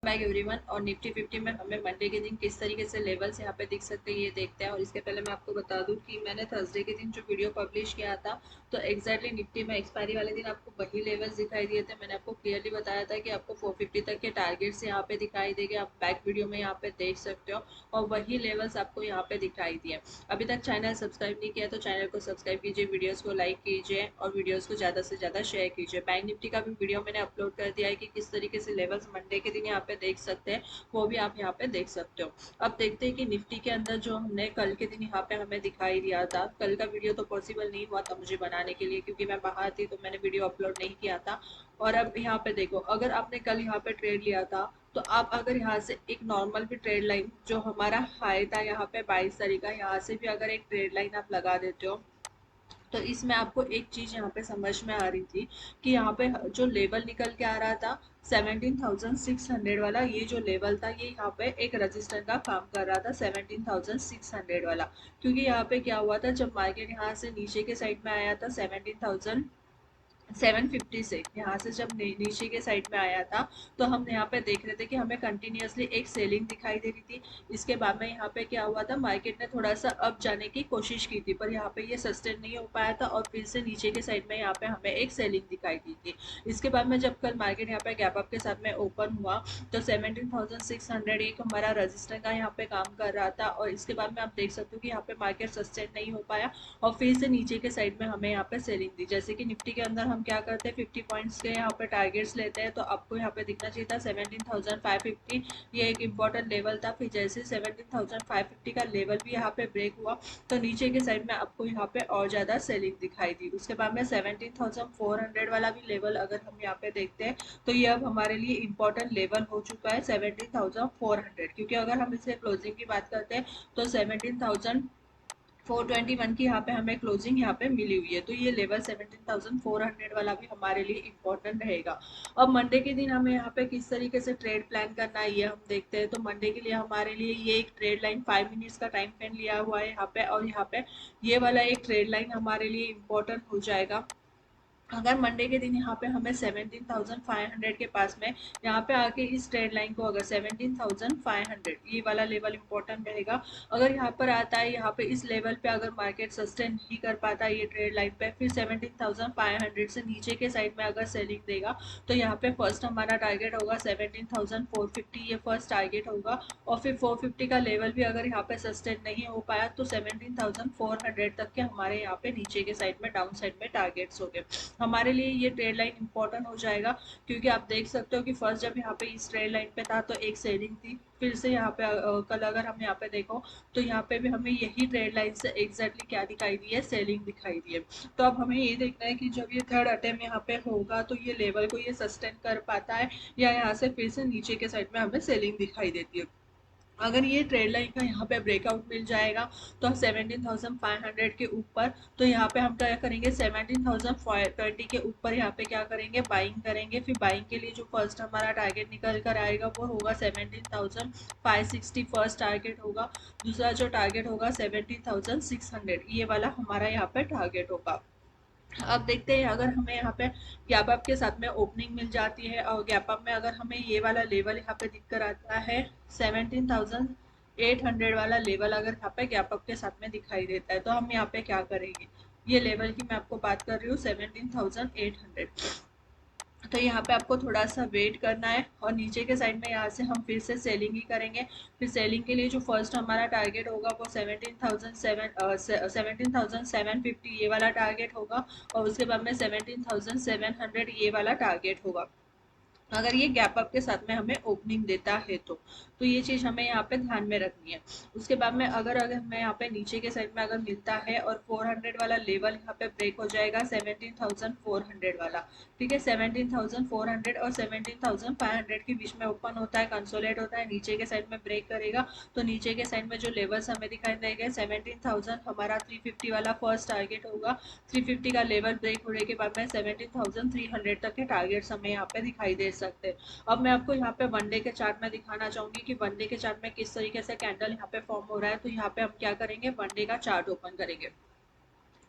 Back everyone. और Nifty 50 में हमें मंडे के दिन किस तरीके से लेवल्स यहाँ पे दिख सकते हैं ये देखते हैं। और इसके पहले मैं आपको बता दूं कि मैंने थर्सडे के दिन जो वीडियो पब्लिश किया था तो एग्जैक्टली निफ्टी में एक्सपायरी वाले दिन आपको वही लेवल्स दिखाई दिए थे। मैंने आपको क्लियरली बताया था कि आपको 450 तक के टारगेट्स यहाँ पे दिखाई देंगे, आप बैक वीडियो में यहाँ पे देख सकते हो। और वही लेवल्स आपको यहाँ पे दिखाई दिए। अभी तक चैनल सब्सक्राइब नहीं किया तो चैनल को सब्सक्राइब कीजिए, वीडियोस को लाइक कीजिए और वीडियोस को ज़्यादा से ज़्यादा शेयर कीजिए। बैंक निफ्टी का भी वीडियो मैंने अपलोड कर दिया है कि किस तरीके से लेवल्स मंडे के दिन यहाँ पे देख सकते हैं, वो भी आप यहाँ पे देख सकते हो। अब देखते हैं कि निफ्टी के अंदर जो हमने कल के दिन यहाँ पे हमें दिखाई दिया था, कल का वीडियो तो पॉसिबल नहीं हुआ था मुझे बनाने के लिए क्योंकि मैं बाहर थी तो मैंने वीडियो अपलोड नहीं किया था। और अब यहाँ पे देखो, अगर आपने कल यहाँ पे ट्रेड लिया था तो आप अगर यहाँ से एक नॉर्मल भी ट्रेड लाइन जो हमारा हाई था यहाँ पे 22 तारीख का, यहाँ से भी अगर एक ट्रेड लाइन आप लगा देते हो तो इसमें आपको एक चीज यहाँ पे समझ में आ रही थी कि यहाँ पे जो लेवल निकल के आ रहा था 17,600 वाला, ये जो लेवल था ये यहाँ पे एक रजिस्टर का काम कर रहा था 17,600 वाला। क्योंकि यहाँ पे क्या हुआ था, जब मार्केट यहाँ से नीचे के साइड में आया था 17,750 से, यहाँ से जब नीचे के साइड में आया था तो हम यहाँ पे देख रहे थे कि हमें कंटिन्यूअसली एक सेलिंग दिखाई दे रही थी। इसके बाद में यहाँ पे क्या हुआ था, मार्केट ने थोड़ा सा अप जाने की कोशिश की थी पर यहाँ पे ये सस्टेन नहीं हो पाया था और फिर से नीचे के साइड में यहाँ पे हमें एक सेलिंग दिखाई दी थी। इसके बाद में जब कल मार्केट यहाँ पे गैप अप के साथ में ओपन हुआ तो 17,600 एक हमारा रजिस्टर का यहाँ पे काम कर रहा था। और इसके बाद में आप देख सकते हो कि यहाँ पे मार्केट सस्टेन नहीं हो पाया और फिर से नीचे के साइड में हमें यहाँ पे सेलिंग दी। जैसे कि निफ्टी के अंदर हम क्या करते हैं, 50 पॉइंट्स के यहाँ पे टारगेट्स लेते हैं, तो आपको यहाँ पे दिखना चाहिए था 17,550, ये एक इंपॉर्टेंट लेवल था। फिर जैसे 17,550 का लेवल भी यहाँ पे ब्रेक हुआ तो नीचे के साइड में आपको यहाँ पे और ज्यादा सेलिंग दिखाई दी। उसके बाद में 17,400 वाला भी लेवल अगर हम यहाँ पे देखते हैं तो ये अब हमारे लिए इंपॉर्टेंट लेवल हो चुका है 17,400। क्योंकि अगर हम इसे क्लोजिंग की बात करते हैं तो 17,421 की यहाँ पे हमें क्लोजिंग यहाँ पे मिली हुई है, तो ये लेवल 17,400 वाला भी हमारे लिए इम्पोर्टेंट रहेगा। अब मंडे के दिन हमें यहाँ पे किस तरीके से ट्रेड प्लान करना है ये हम देखते हैं। तो मंडे के लिए हमारे लिए ये एक ट्रेड लाइन 5 मिनट्स का टाइम फ्रेम लिया हुआ है यहाँ पे, और यहाँ पे ये वाला एक ट्रेड लाइन हमारे लिए इम्पोर्टेंट हो जाएगा। अगर मंडे के दिन यहाँ पे हमें 17,500 के पास में यहाँ पे आके इस ट्रेड लाइन को, अगर 17,500 ये वाला लेवल इंपॉर्टेंट रहेगा, अगर यहाँ पर आता है यहाँ पे इस लेवल पे अगर मार्केट सस्टेन नहीं कर पाता ये ट्रेड लाइन पे, फिर 17,500 से नीचे के साइड में अगर सेलिंग देगा तो यहाँ पे फर्स्ट हमारा टारगेट होगा 17,450, ये फर्स्ट टारगेट होगा। और फिर 450 का लेवल भी अगर यहाँ पे सस्टेन नहीं हो पाया तो 17,400 तक के हमारे यहाँ पे नीचे के साइड में डाउन साइड में टारगेट्स हो गए। हमारे लिए ये ट्रेड लाइन इंपॉर्टेंट हो जाएगा। क्योंकि आप देख सकते हो कि फर्स्ट जब यहाँ पे इस ट्रेड लाइन पे था तो एक सेलिंग थी, फिर से यहाँ पे कल अगर हम यहाँ पे देखो तो यहाँ पे भी हमें यही ट्रेड लाइन से एग्जैक्टली क्या दिखाई दी है, सेलिंग दिखाई दी है। तो अब हमें ये देखना है कि जब ये थर्ड अटेम्प्ट यहाँ पे होगा तो ये लेवल को ये सस्टेन कर पाता है या यहाँ से फिर से नीचे के साइड में हमें सेलिंग दिखाई देती है। अगर ये ट्रेड लाइन का यहाँ पे ब्रेकआउट मिल जाएगा तो 17,500 के ऊपर, तो यहाँ पे हम क्या करेंगे 17,020 के ऊपर यहाँ पे क्या करेंगे, बाइंग करेंगे। फिर बाइंग के लिए जो फर्स्ट हमारा टारगेट निकल कर आएगा वो होगा 17,560, फर्स्ट टारगेट होगा। दूसरा जो टारगेट होगा 17,600, ये वाला हमारा यहाँ पे टारगेट होगा। अब देखते हैं अगर हमें यहाँ पे गैप अप के साथ में ओपनिंग मिल जाती है और गैप अप में अगर हमें ये वाला लेवल यहाँ पे दिख कर आता है 17,800 वाला लेवल, अगर यहाँ पे गैप अप के साथ में दिखाई देता है तो हम यहाँ पे क्या करेंगे, ये लेवल की मैं आपको बात कर रही हूँ 17,800। तो यहाँ पे आपको थोड़ा सा वेट करना है और नीचे के साइड में यहाँ से हम फिर से सेलिंग ही करेंगे। फिर सेलिंग के लिए जो फर्स्ट हमारा टारगेट होगा वो 17,750 ये वाला टारगेट होगा। और उसके बाद में 17,700 ये वाला टारगेट होगा अगर ये गैप अप के साथ में हमें ओपनिंग देता है तो ये चीज हमें यहाँ पे ध्यान में रखनी है। उसके बाद में अगर अगर हमें यहाँ पे नीचे के साइड में अगर मिलता है और 400 वाला लेवल यहाँ पे ब्रेक हो जाएगा 17,400 वाला, ठीक है, 17,400 और 17,500 के बीच में ओपन होता है, कंसोलेट होता है, नीचे के साइड में ब्रेक करेगा तो नीचे के साइड में जो लेवल्स हमें दिखाई देंगे 17,000 हमारा 350 वाला फर्स्ट टारगेट होगा। 350 का लेवल ब्रेक होने के बाद में 17,300 तक के टारगेट्स हमें यहाँ पे दिखाई दे सकते हैं। अब मैं आपको यहाँ पे वनडे के चार्ट में दिखाना चाहूंगी कि वनडे के चार्ट में किस तरीके से कैंडल यहाँ पे फॉर्म हो रहा है। तो यहाँ पे हम क्या करेंगे, वनडे का चार्ट ओपन करेंगे।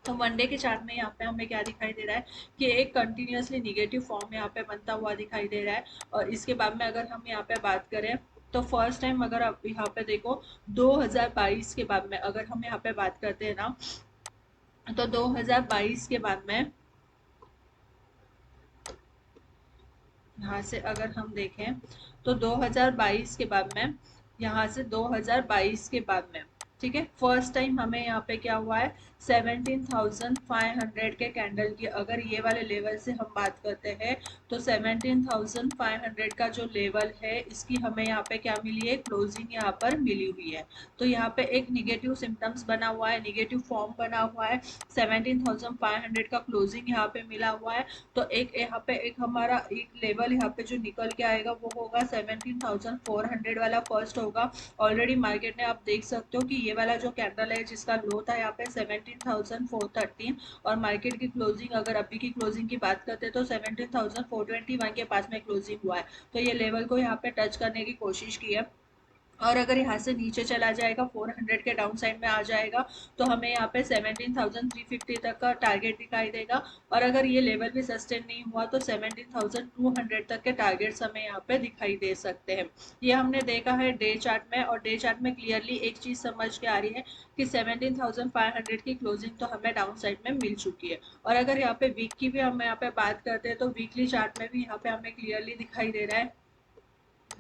तो वनडे के चार्ट में यहाँ पे हमें क्या दिखाई दे रहा है कि एक कंटिन्यूअसली निगेटिव फॉर्म यहाँ पे बनता हुआ दिखाई दे रहा है। और इसके बाद में अगर हम यहाँ पे बात करें तो फर्स्ट टाइम अगर आप यहाँ पे देखो 2022 के बाद में अगर हम यहाँ पे बात करते हैं ना, तो 2022 के बाद में यहाँ से अगर हम देखें तो 2022 के बाद में, यहाँ से 2022 के बाद में, ठीक है, फर्स्ट टाइम हमें यहाँ पे क्या हुआ है 17,500 के कैंडल की अगर ये वाले लेवल से हम बात करते हैं तो 17,500 का जो लेवल है इसकी हमें यहाँ पे क्या मिली है, क्लोजिंग यहाँ पर मिली हुई है। तो यहाँ पे एक निगेटिव सिम्टम्स बना हुआ है, निगेटिव फॉर्म बना हुआ है, 17,500 का क्लोजिंग यहाँ पे मिला हुआ है। तो एक यहाँ पे एक हमारा एक लेवल यहाँ पे जो निकल के आएगा वो होगा 17,400 वाला फर्स्ट होगा। ऑलरेडी मार्केट ने आप देख सकते हो कि ये वाला जो कैंडल है जिसका लो था यहाँ पे 17,413 और मार्केट की क्लोजिंग अगर अभी की क्लोजिंग की बात करते हैं तो 17,421 के पास में क्लोजिंग हुआ है। तो ये लेवल को यहाँ पे टच करने की कोशिश की है। और अगर यहाँ से नीचे चला जाएगा 400 के डाउन साइड में आ जाएगा तो हमें यहाँ पे 17,350 तक का टारगेट दिखाई देगा। और अगर ये लेवल भी सस्टेन नहीं हुआ तो 17,200 तक के टारगेट्स हमें यहाँ पे दिखाई दे सकते हैं। ये हमने देखा है डे चार्ट में, और डे चार्ट में क्लियरली एक चीज समझ के आ रही है कि 17,500 की क्लोजिंग तो हमें डाउन साइड में मिल चुकी है। और अगर यहाँ पे वीक की भी हम यहाँ पे बात करते हैं तो वीकली चार्ट में भी यहाँ पे हमें क्लियरली दिखाई दे रहा है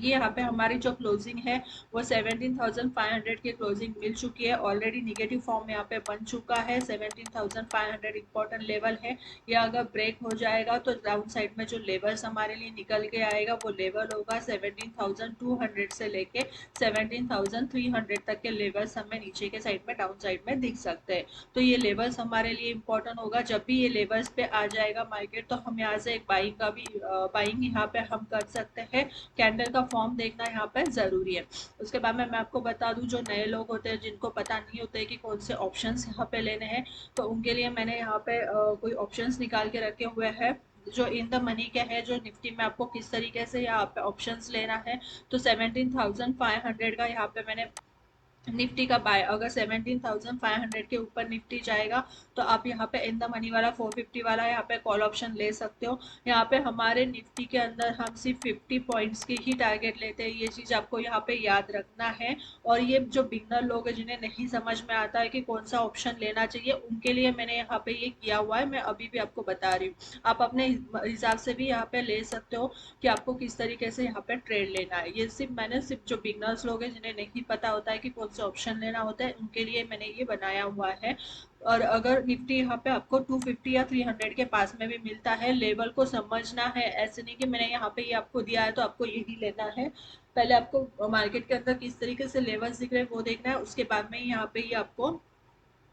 ये यहाँ पे हमारी जो क्लोजिंग है वो 17,500 की क्लोजिंग मिल चुकी है। ऑलरेडी निगेटिव फॉर्म यहाँ पे बन चुका है, 17,500 इंपॉर्टेंट लेवल है। ये अगर ब्रेक हो जाएगा तो डाउन साइड में जो लेवल्स हमारे लिए निकल के आएगा वो लेवल होगा 17,200 से लेके 17,300 तक के लेवल्स हमें नीचे के साइड में डाउन साइड में दिख सकते हैं। तो ये लेवल्स हमारे लिए इंपॉर्टेंट होगा। जब भी ये लेवल्स पे आ जाएगा मार्केट तो हम यहाँ से एक बाइंग का भी बाइंग यहाँ पे हम कर सकते हैं। कैंडल का फॉर्म देखना यहाँ पे जरूरी है। उसके बाद में मैं आपको बता दूं जो नए लोग होते हैं जिनको पता नहीं होते कि कौन से ऑप्शंस यहाँ पे लेने हैं तो उनके लिए मैंने यहाँ पे कोई ऑप्शंस निकाल के रखे हुए हैं जो इन द मनी के है, जो निफ्टी में आपको किस तरीके से यहाँ पे ऑप्शंस लेना है। तो 17,500 का यहाँ पे मैंने निफ्टी का बाय, अगर 17,500 के ऊपर निफ्टी जाएगा तो आप यहाँ पे इन द मनी वाला 450 वाला यहाँ पे कॉल ऑप्शन ले सकते हो। यहाँ पे हमारे निफ्टी के अंदर हम सिर्फ 50 पॉइंट्स की ही टारगेट लेते हैं, ये चीज आपको यहाँ पे याद रखना है। और ये जो बिगनर लोग हैं जिन्हें नहीं समझ में आता है कि कौन सा ऑप्शन लेना चाहिए उनके लिए मैंने यहाँ पे ये किया हुआ है, मैं अभी भी आपको बता रही हूँ। आप अपने हिसाब से भी यहाँ पे ले सकते हो कि आपको किस तरीके से यहाँ पे ट्रेड लेना है। ये सिर्फ मैंने सिर्फ जो बिगनर्स लोग हैं जिन्हें नहीं पता होता है कि कौन सा ऑप्शन लेना होता है उनके लिए मैंने ये बनाया हुआ है। और अगर निफ्टी यहाँ पे आपको 250 या 300 के पास में भी मिलता है, लेवल को समझना है, ऐसे नहीं कि मैंने यहाँ पे ये आपको दिया है तो आपको यही लेना है। पहले आपको मार्केट के अंदर किस तरीके से लेवल्स दिख रहे हैं वो देखना है, उसके बाद में यहाँ पे ये आपको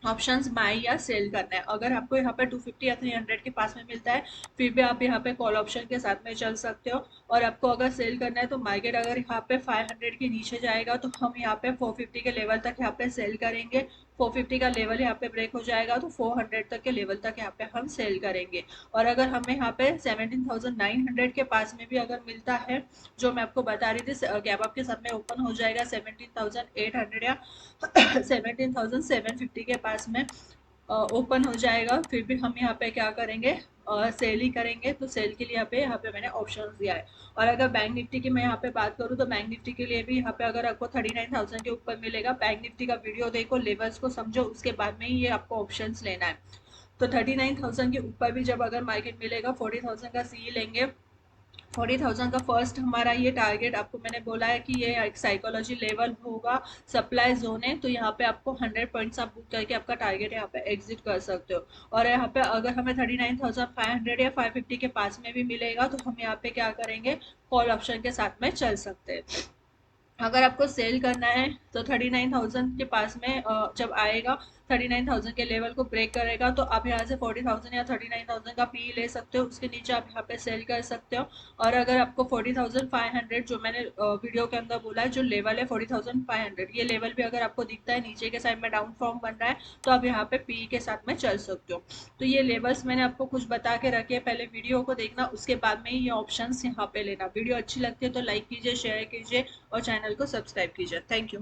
ऑप्शंस बाय या सेल करना है। अगर आपको यहाँ पे 250 या 300 के पास में मिलता है फिर भी आप यहाँ पे कॉल ऑप्शन के साथ में चल सकते हो। और आपको अगर सेल करना है तो मार्केट अगर यहाँ पे 500 के नीचे जाएगा तो हम यहाँ पे 450 के लेवल तक यहाँ पे सेल करेंगे। 450 का लेवल यहाँ पे ब्रेक हो जाएगा तो 400 तक के लेवल तक यहाँ पे हम सेल करेंगे। और अगर हमें यहाँ पे 17,900 के पास में भी अगर मिलता है, जो मैं आपको बता रही थी गैप अप के साथ में ओपन हो जाएगा 17,800 या 17,750 के पास में ओपन हो जाएगा, फिर भी हम यहाँ पे क्या करेंगे, सेल ही करेंगे। तो सेल के लिए यहाँ पे मैंने ऑप्शन दिया है। और अगर बैंक निफ्टी की मैं यहाँ पे बात करूँ तो बैंक निफ्टी के लिए भी यहाँ पे अगर आपको 39,000 के ऊपर मिलेगा, बैंक निफ्टी का वीडियो देखो, लेवल्स को समझो, उसके बाद में ही ये आपको ऑप्शन लेना है। तो 39,000 के ऊपर भी जब अगर मार्केट मिलेगा 40,000 का सी लेंगे। 40,000 का फर्स्ट हमारा ये टारगेट आपको मैंने बोला है कि ये एक साइकोलॉजी लेवल होगा, सप्लाई जोन है। तो यहाँ पे आपको 100 पॉइंट्स आप बुक करके आपका टारगेट यहाँ पे एग्जिट कर सकते हो। और यहाँ पे अगर हमें 39,500 या 550 के पास में भी मिलेगा तो हम यहाँ पे क्या करेंगे, कॉल ऑप्शन के साथ में चल सकते हैं। अगर आपको सेल करना है तो 39,000 के पास में जब आएगा 39,000 के लेवल को ब्रेक करेगा तो आप यहाँ से 40,000 या 39,000 का पी ले सकते हो, उसके नीचे आप यहाँ पे सेल कर सकते हो। और अगर आपको 40,500 जो मैंने वीडियो के अंदर बोला है जो लेवल है 40,500, ये लेवल भी अगर आपको दिखता है नीचे के साइड में डाउन फॉर्म बन रहा है तो आप यहाँ पे पी के साथ में चल सकते हो। तो ये लेवल्स मैंने आपको कुछ बता के रखे हैं, पहले वीडियो को देखना, उसके बाद में ही ये ऑप्शंस यहाँ पे लेना। वीडियो अच्छी लगती है तो लाइक कीजिए, शेयर कीजिए और चैनल को सब्सक्राइब कीजिए। Thank you.